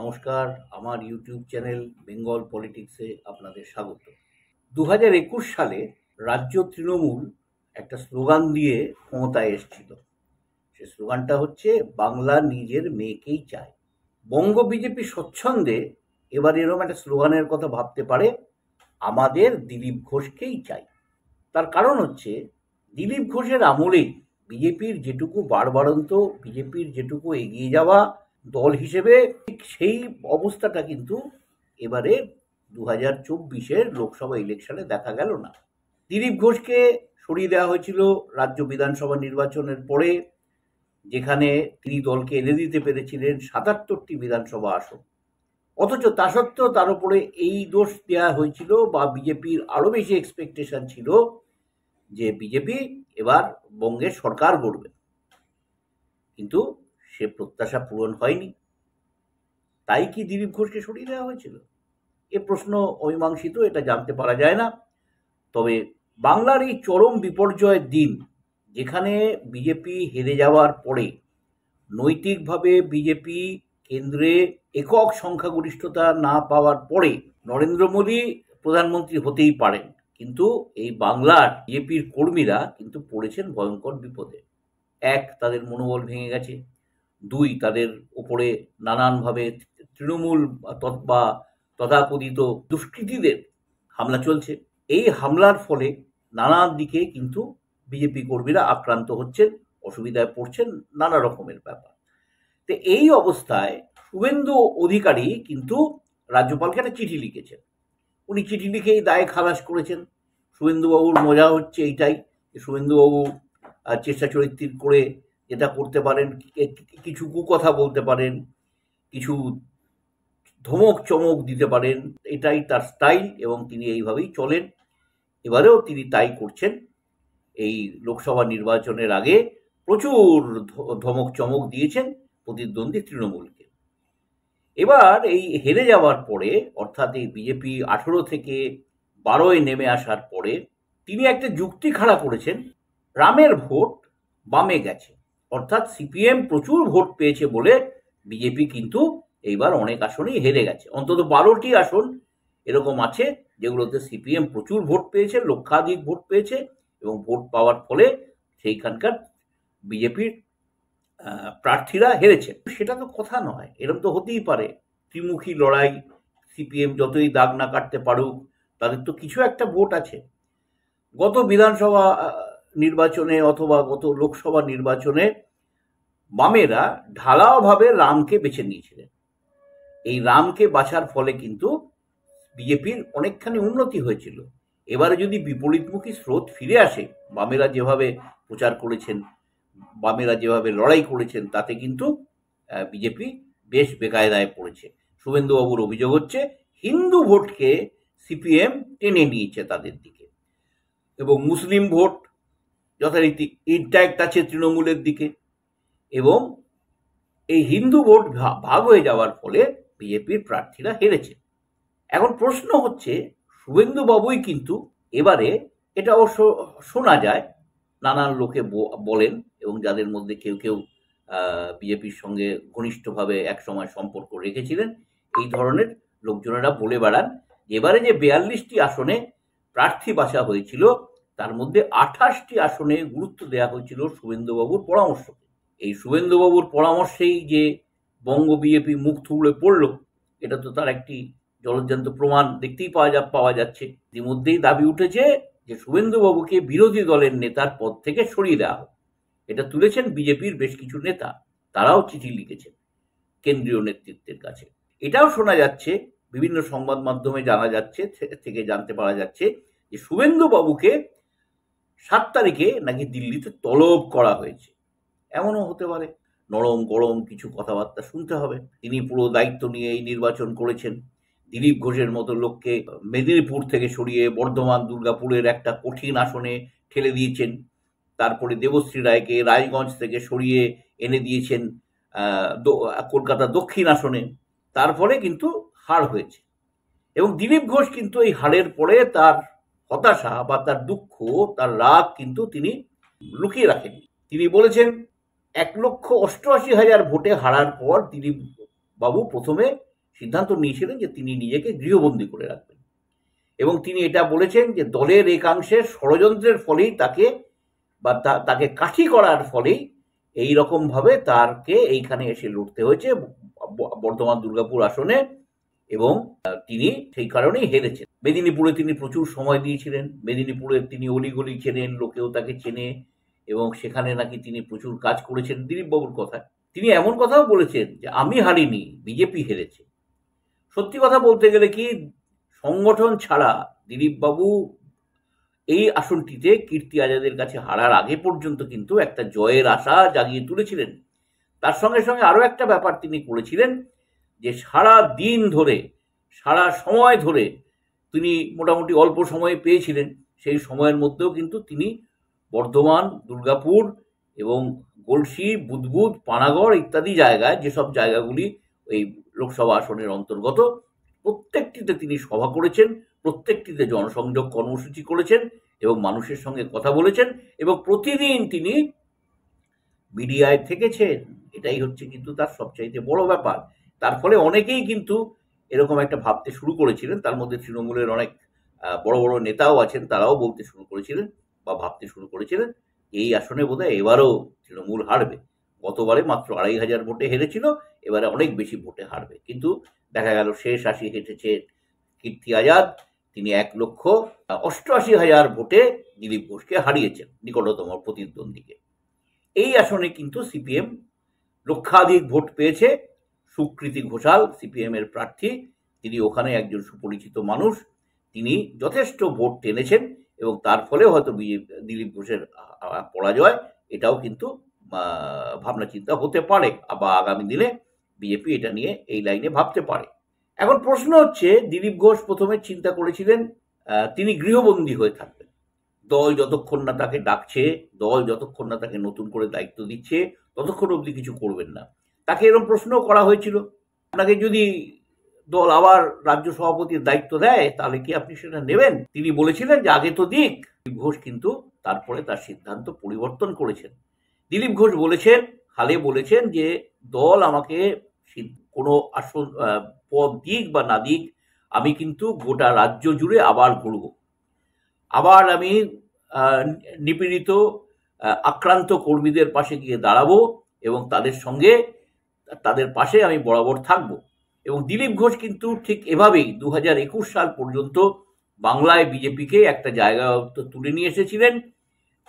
নমস্কার, আমার YouTube channel Bengal পলিটিক্সে আপনাদের স্বাগত। 2021 সালে রাজ্য তৃণমূল একটা স্লোগান দিয়ে ক্ষমতায় এসেছিল। সে স্লোগানটা হচ্ছে বাংলা নিজের মেয়েকেই চায়। বঙ্গ বিজেপি স্বচ্ছন্দে এবার এরকম একটা স্লোগানের কথা ভাবতে পারে, আমাদের দিলীপ ঘোষকেই চাই। তার কারণ হচ্ছে দিলীপ ঘোষের আমলেই বিজেপির যেটুকু বাড়বাড়ন্ত, বিজেপির যেটুকু এগিয়ে যাওয়া দল হিসেবে, ঠিক সেই অবস্থাটা কিন্তু এবারে 2024-এর লোকসভা ইলেকশনে দেখা গেল না। দিলীপ ঘোষকে সরিয়ে দেওয়া হয়েছিল রাজ্য বিধানসভা নির্বাচনের পরে, যেখানে তিনি দলকে এনে দিতে পেরেছিলেন 77টি বিধানসভা আসন। অথচ তা সত্ত্বেও তার উপরে এই দোষ দেওয়া হয়েছিল, বা বিজেপির আরো বেশি এক্সপেকটেশন ছিল যে বিজেপি এবার বঙ্গের সরকার গড়বে, কিন্তু সে প্রত্যাশা পূরণ হয়নি। তাই কি দিলীপ ঘোষকে সরিয়ে দেওয়া হয়েছিল? এ প্রশ্ন অমীমাংসিত, এটা জানতে পারা যায় না। তবে বাংলার এই চরম বিপর্যয়ের দিন, যেখানে বিজেপি হেরে যাওয়ার পরে নৈতিকভাবে বিজেপি কেন্দ্রে একক সংখ্যাগরিষ্ঠতা না পাওয়ার পরে নরেন্দ্র মোদী প্রধানমন্ত্রী হতেই পারেন, কিন্তু এই বাংলার বিজেপির কর্মীরা কিন্তু পড়েছেন ভয়ঙ্কর বিপদে। এক, তাদের মনোবল ভেঙে গেছে। দুই, তাদের ওপরে নানানভাবে তৃণমূল বা তথাকথিত দুষ্কৃতীদের হামলা চলছে। এই হামলার ফলে নানা দিকে কিন্তু বিজেপি কর্মীরা আক্রান্ত হচ্ছেন, অসুবিধায় পড়ছেন, নানা রকমের ব্যাপার। তো এই অবস্থায় শুভেন্দু অধিকারী কিন্তু রাজ্যপালকে একটা চিঠি লিখেছেন। উনি চিঠি লিখেই দায় খালাস করেছেন। শুভেন্দুবাবুর মজা হচ্ছে এইটাই, শুভেন্দুবাবু চেষ্টা চরিত্র করে যেটা করতে পারেন, কিছু কুকথা বলতে পারেন, কিছু ধমক চমক দিতে পারেন, এটাই তার স্টাইল এবং তিনি এইভাবেই চলেন। এবারেও তিনি তাই করছেন। এই লোকসভা নির্বাচনের আগে প্রচুর ধমক চমক দিয়েছেন প্রতিদ্বন্দ্বী তৃণমূলকে। এবার এই হেরে যাওয়ার পরে, অর্থাৎ এই বিজেপি 18 থেকে 12-এ নেমে আসার পরে তিনি একটা যুক্তি খাড়া করেছেন, রামের ভোট বামে গেছে, অর্থাৎ সিপিএম প্রচুর ভোট পেয়েছে বলে বিজেপি কিন্তু এইবার অনেক আসনেই হেরে গেছে। অন্তত 12টি আসন এরকম আছে যেগুলোতে সিপিএম প্রচুর ভোট পেয়েছে, লক্ষাধিক ভোট পেয়েছে, এবং ভোট পাওয়ার ফলে সেইখানকার বিজেপির প্রার্থীরা হেরেছে। সেটা তো কথা নয়, এরকম তো হতেই পারে। ত্রিমুখী লড়াই, সিপিএম যতই দাগ না কাটতে পারুক, তাদের তো কিছু একটা ভোট আছে। গত বিধানসভা নির্বাচনে অথবা গত লোকসভা নির্বাচনে বামেরা ঢালাওভাবে রামকে বেছে নিয়েছিলেন। এই রামকে বাছার ফলে কিন্তু বিজেপির অনেকখানি উন্নতি হয়েছিল। এবারে যদি বিপরীতমুখী স্রোত ফিরে আসে, বামেরা যেভাবে প্রচার করেছেন, বামেরা যেভাবে লড়াই করেছেন, তাতে কিন্তু বিজেপি বেশ বেকায়দায় পড়েছে। শুভেন্দুবাবুর অভিযোগ হচ্ছে হিন্দু ভোটকে সিপিএম টেনে নিয়েছে তাদের দিকে, এবং মুসলিম ভোট যথারীতি ইনট্যাক্ট আছে তৃণমূলের দিকে, এবং এই হিন্দু ভোট ভাগ হয়ে যাওয়ার ফলে বিজেপির প্রার্থীরা হেরেছে। এখন প্রশ্ন হচ্ছে, শুভেন্দুবাবুই কিন্তু এবারে, এটা অবশ্য শোনা যায়, নানান লোকে বলেন, এবং যাদের মধ্যে কেউ কেউ বিজেপির সঙ্গে ঘনিষ্ঠভাবে একসময় সম্পর্ক রেখেছিলেন, এই ধরনের লোকজনেরা বলে বেড়ান, এবারে যে 42টি আসনে প্রার্থী বাছা হয়েছিল, তার মধ্যে 28টি আসনে গুরুত্ব দেওয়া হয়েছিল শুভেন্দুবাবুর পরামর্শকে। এই শুভেন্দুবাবুর পরামর্শেই যে বঙ্গ বিজেপি মুখ থুবড়ে পড়ল, এটা তো তার একটি জলজ্যান্ত প্রমাণ দেখতেই পাওয়া যাচ্ছে। ইতিমধ্যেই দাবি উঠেছে যে শুভেন্দুবাবুকে বিরোধী দলের নেতার পদ থেকে সরিয়ে দেওয়া হোক। এটা তুলেছেন বিজেপির বেশ কিছু নেতা, তারাও চিঠি লিখেছেন কেন্দ্রীয় নেতৃত্বের কাছে। এটাও শোনা যাচ্ছে, বিভিন্ন সংবাদ মাধ্যমে জানা যাচ্ছে, থেকে জানতে পারা যাচ্ছে যে শুভেন্দুবাবুকে 7 তারিখে নাকি দিল্লিতে তলব করা হয়েছে। এমনও হতে পারে, নরম গরম কিছু কথাবার্তা শুনতে হবে। তিনি পুরো দায়িত্ব নিয়ে এই নির্বাচন করেছেন। দিলীপ ঘোষের মতো লোককে মেদিনীপুর থেকে সরিয়ে বর্ধমান, দুর্গাপুরের একটা কঠিন আসনে ঠেলে দিয়েছেন। তারপরে দেবশ্রী রায়কে রায়গঞ্জ থেকে সরিয়ে এনে দিয়েছেন কলকাতা দক্ষিণ আসনে। তার ফলে কিন্তু হার হয়েছে, এবং দিলীপ ঘোষ কিন্তু এই হারের পরে তার হতাশা বা তার দুঃখ, তার রাগ কিন্তু তিনি লুকিয়ে রাখেননি। তিনি বলেছেন, 1,88,000 ভোটে হারার পর দিলীপ বাবু প্রথমে সিদ্ধান্ত নিয়েছিলেন যে তিনি নিজেকে গৃহবন্দী করে রাখবেন, এবং তিনি এটা বলেছেন যে দলের একাংশের ষড়যন্ত্রের ফলেই তাকে কাঠি করার ফলেই এই রকম ভাবে তাকে এইখানে এসে লড়তে হয়েছে বর্ধমান দুর্গাপুর আসনে, এবং তিনি সেই কারণেই হেরেছেন। মেদিনীপুরে তিনি প্রচুর সময় দিয়েছিলেন, মেদিনীপুরে তিনি অলিগলি চেনেন, লোকেও তাকে চেনে, এবং সেখানে নাকি তিনি প্রচুর কাজ করেছেন। দিলীপবাবুর কথা, তিনি এমন কথাও বলেছেন যে আমি হারিনি, বিজেপি হেরেছে। সত্যি কথা বলতে গেলে কি, সংগঠন ছাড়া দিলীপবাবু এই আসনটিতে কীর্তি আজাদের কাছে হারার আগে পর্যন্ত কিন্তু একটা জয়ের আশা জাগিয়ে তুলেছিলেন। তার সঙ্গে সঙ্গে আরো একটা ব্যাপার তিনি করেছিলেন, যে সারা দিন ধরে, সারা সময় ধরে তিনি মোটামুটি অল্প সময় পেয়েছিলেন, সেই সময়ের মধ্যেও কিন্তু তিনি বর্ধমান, দুর্গাপুর এবং গলসি, বুদবুদ, পানাগড় ইত্যাদি জায়গায়, যেসব জায়গাগুলি এই লোকসভা আসনের অন্তর্গত, প্রত্যেকটিতে তিনি সভা করেছেন, প্রত্যেকটিতে জনসংযোগ কর্মসূচি করেছেন এবং মানুষের সঙ্গে কথা বলেছেন, এবং প্রতিদিন তিনি মিডিয়ায় থেকেছেন। এটাই হচ্ছে কিন্তু তার সবচাইতে বড় ব্যাপার। তার ফলে অনেকেই কিন্তু এরকম একটা ভাবতে শুরু করেছিলেন, তার মধ্যে তৃণমূলের অনেক বড় বড় নেতাও আছেন, তারাও বলতে শুরু করেছিলেন বা ভাবতে শুরু করেছিলেন এই আসনে বোধহয় এবারও তৃণমূল হারবে। গতবারে মাত্র 2,500 ভোটে হেরেছিল, এবারে অনেক বেশি ভোটে হারবে। কিন্তু দেখা গেল শেষ আসি হেঁটেছে কীর্তি আজাদ, তিনি 1,88,000 ভোটে দিলীপ ঘোষকে হারিয়েছেন, নিকটতম প্রতিদ্বন্দ্বীকে। এই আসনে কিন্তু সিপিএম লক্ষাধিক ভোট পেয়েছে। সুকৃতি ঘোষাল সিপিএম এর প্রার্থী, তিনি ওখানে একজন সুপরিচিত মানুষ, তিনি যথেষ্ট ভোট টেনেছেন, এবং তার ফলে হয়তো দিলীপ ঘোষের পরাজয়, এটাও কিন্তু ভাবনা চিন্তা হতে পারে, বা আগামী দিনে বিজেপি এটা নিয়ে এই লাইনে ভাবতে পারে। এখন প্রশ্ন হচ্ছে, দিলীপ ঘোষ প্রথমে চিন্তা করেছিলেন তিনি গৃহবন্দী হয়ে থাকবেন, দল যতক্ষণ না তাকে ডাকছে, দল যতক্ষণ না তাকে নতুন করে দায়িত্ব দিচ্ছে, ততক্ষণ অবধি কিছু করবেন না। তাকে এরকম প্রশ্ন করা হয়েছিল, আপনাকে যদি দল আবার রাজ্য সভাপতির দায়িত্ব দেয় তাহলে কি আপনি সেটা নেবেন? তিনি বলেছিলেন যে আগে তো দিক। দিলীপ ঘোষ কিন্তু তারপরে তার সিদ্ধান্ত পরিবর্তন করেছেন। দিলীপ ঘোষ বলেছেন, হালে বলেছেন যে দল আমাকে কোনো আসন পদ দিক বা না দিক, আমি কিন্তু গোটা রাজ্য জুড়ে আবার ঘুরব, আবার আমি নিপীড়িত আক্রান্ত কর্মীদের পাশে গিয়ে দাঁড়াবো এবং তাদের পাশে আমি বরাবর থাকব। এবং দিলীপ ঘোষ কিন্তু ঠিক এভাবেই 2021 সাল পর্যন্ত বাংলায় বিজেপিকে একটা জায়গায় তুলে নিয়ে এসেছিলেন।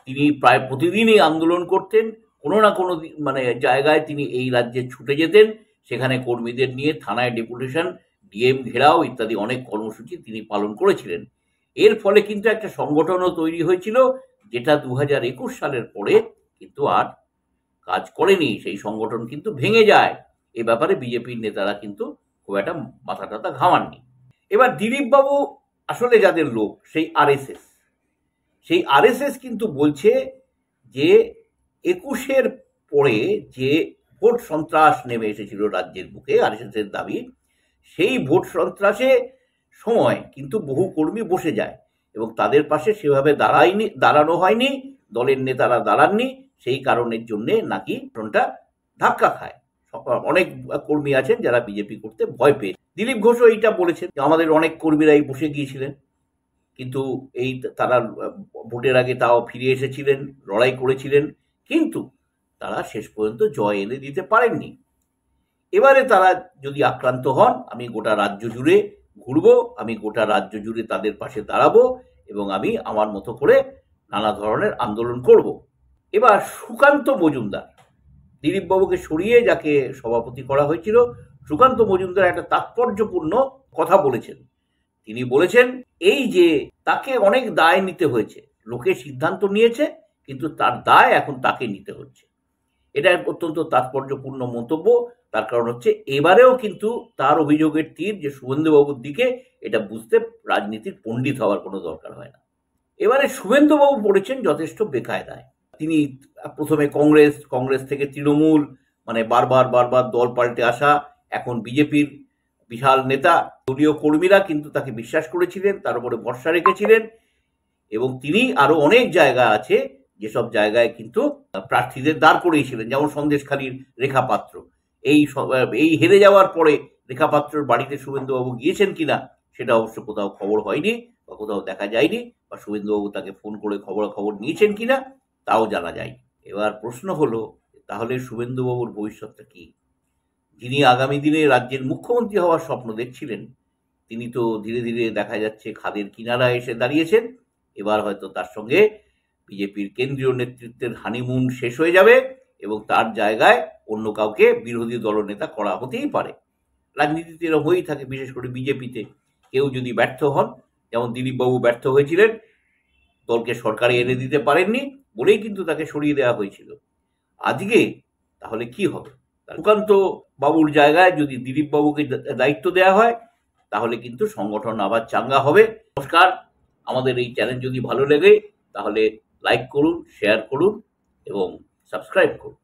তিনি প্রায় প্রতিদিনই আন্দোলন করতেন, কোনো না কোনো জায়গায় তিনি এই রাজ্যে ছুটে যেতেন, সেখানে কর্মীদের নিয়ে থানায় ডেপুটেশন, ডিএম ঘেরাও ইত্যাদি অনেক কর্মসূচি তিনি পালন করেছিলেন। এর ফলে কিন্তু একটা সংগঠনও তৈরি হয়েছিল, যেটা 2021 সালের পরে কিন্তু আর কাজ করেনি। সেই সংগঠন কিন্তু ভেঙে যায়। এ ব্যাপারে বিজেপির নেতারা কিন্তু খুব একটা মাথা টাথা ঘামাননি। এবার দিলীপ বাবু আসলে যাদের লোক, সেই আরএসএস কিন্তু বলছে যে 21-এর পরে যে ভোট সন্ত্রাস নেমে এসেছিল রাজ্যের বুকে, আরএসএস এর দাবি, সেই ভোট সন্ত্রাসে সময় কিন্তু বহু কর্মী বসে যায় এবং তাদের পাশে সেভাবে দাঁড়ানো হয়নি, দলের নেতারা দাঁড়াননি, সেই কারণের জন্য নাকি ফ্রন্টটা ধাক্কা খায়। অনেক কর্মী আছেন যারা বিজেপি করতে ভয় পেয়ে। দিলীপ ঘোষও এইটা বলেছেন যে আমাদের অনেক কর্মীরাই বসে গিয়েছিলেন, কিন্তু তারা ভোটের আগে তাও ফিরে এসেছিলেন, লড়াই করেছিলেন, কিন্তু তারা শেষ পর্যন্ত জয় এনে দিতে পারেননি। এবারে তারা যদি আক্রান্ত হন, আমি গোটা রাজ্য জুড়ে ঘুরবো, আমি গোটা রাজ্য জুড়ে তাদের পাশে দাঁড়াবো এবং আমি আমার মতো করে নানা ধরনের আন্দোলন করব। এবার সুকান্ত মজুমদার, দিলীপ বাবুকে সরিয়ে যাকে সভাপতি করা হয়েছিল, সুকান্ত মজুমদার একটা তাৎপর্যপূর্ণ কথা বলেছেন। তিনি বলেছেন এই যে তাকে অনেক দায় নিতে হয়েছে, লোকে সিদ্ধান্ত নিয়েছে কিন্তু তার দায় এখন তাকে নিতে হচ্ছে। এটা অত্যন্ত তাৎপর্যপূর্ণ মন্তব্য। তার কারণ হচ্ছে এবারেও কিন্তু তার অভিযোগের তীর যে শুভেন্দুবাবুর দিকে, এটা বুঝতে রাজনীতির পণ্ডিত হওয়ার কোনো দরকার হয় না। এবারে শুভেন্দুবাবু পড়েছেন যথেষ্ট বেকায়দায়। তিনি প্রথমে কংগ্রেস থেকে তৃণমূল, বারবার দল পাল্টে আসা, এখন বিজেপির বিশাল নেতা। দলীয় কর্মীরা কিন্তু তাকে বিশ্বাস করেছিলেন, তার উপরে ভরসা রেখেছিলেন, এবং তিনি আরো অনেক জায়গা আছে যেসব জায়গায় কিন্তু প্রার্থীদের দাঁড় করিয়েছিলেন, যেমন সন্দেশখালীর রেখা পাত্র। এই হেরে যাওয়ার পরে রেখা পাত্রর বাড়িতে শুভেন্দুবাবু গিয়েছেন কিনা সেটা অবশ্য কোথাও খবর হয়নি বা কোথাও দেখা যায়নি, বা শুভেন্দুবাবু তাকে ফোন করে খবর নিয়েছেন কিনা তাও জানা যায়। এবার প্রশ্ন হলো, তাহলে শুভেন্দুবাবুর ভবিষ্যৎটা কি? যিনি আগামী দিনে রাজ্যের মুখ্যমন্ত্রী হওয়ার স্বপ্ন দেখছিলেন, তিনি তো ধীরে ধীরে দেখা যাচ্ছে খাদের কিনারায় এসে দাঁড়িয়েছেন। এবার হয়তো তার সঙ্গে বিজেপির কেন্দ্রীয় নেতৃত্বের হানিমুন শেষ হয়ে যাবে এবং তার জায়গায় অন্য কাউকে বিরোধী দলনেতা করা হতেই পারে। রাজনীতিতে এরকম হয়েই থাকে, বিশেষ করে বিজেপিতে। কেউ যদি ব্যর্থ হন, যেমন দিলীপবাবু ব্যর্থ হয়েছিলেন, দলকে সরকারে এনে দিতে পারেননি বলেই কিন্তু তাকে সরিয়ে দেওয়া হয়েছিল। আজকে তাহলে কি হবে? সুকান্ত বাবুর জায়গায় যদি দিলীপ বাবুকে দায়িত্ব দেওয়া হয়, তাহলে কিন্তু সংগঠন আবার চাঙ্গা হবে। নমস্কার, আমাদের এই চ্যানেল যদি ভালো লাগে তাহলে লাইক করুন, শেয়ার করুন এবং সাবস্ক্রাইব করুন।